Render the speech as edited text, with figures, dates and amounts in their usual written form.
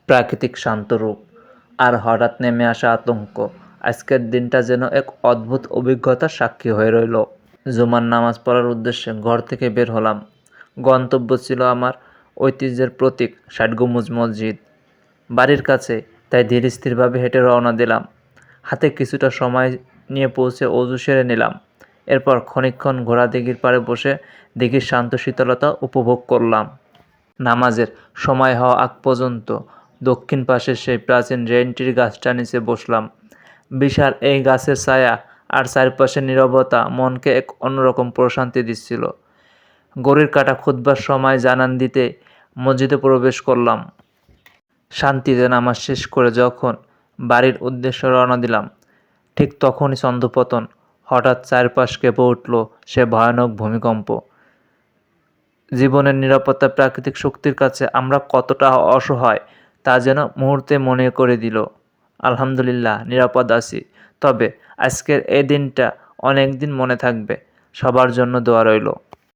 প্রাকৃতিক শান্ত রূপ আর হঠাৎ নেমে আসা আতঙ্ক। আজকের দিনটা যেন এক অদ্ভুত অভিজ্ঞতার সাক্ষী হয়ে রইল। জুমার নামাজ পড়ার উদ্দেশ্যে ঘর থেকে বের হলাম। গন্তব্য ছিল আমার ঐতিহ্যের প্রতীক ৬০ গম্বুজ মসজিদ, বাড়ির কাছে। তাই ধীরস্থিরভাবে হেঁটে রওনা দিলাম। হাতে কিছুটা সময় নিয়ে পৌঁছে অজু সেরে নিলাম। এরপর খানিকক্ষণ ঘোড়া দিঘির পাড়ে বসে দিঘির শান্ত শীতলতা উপভোগ করলাম। নামাজের সময় হওয়া আগ পর্যন্ত দক্ষিণ পাশের সেই প্রাচীন রেইনট্রি গাছটার নিচে বসলাম। বিশাল এই গাছের ছায়া আর চারপাশের নীরবতা মনকে এক অন্যরকম প্রশান্তি দিচ্ছিল। ঘড়ির কাঁটা খুতবার সময় জানান দিতে মসজিদে প্রবেশ করলাম। শান্তিতে নামাজ শেষ করে যখন বাড়ির উদ্দেশ্যে রওনা দিলাম, ঠিক তখনই ছন্দপতন। হঠাৎ চারপাশ কেঁপে উঠল সে ভয়ানক ভূমিকম্প। জীবনের নিরাপত্তা প্রাকৃতিক শক্তির কাছে আমরা কতটা অসহায় তা যেন মুহূর্তে মনে করে দিল। আলহামদুলিল্লাহ, নিরাপদ আছি। তবে আজকের এই দিনটা অনেক দিন মনে থাকবে। সবার জন্য দোয়া রইল।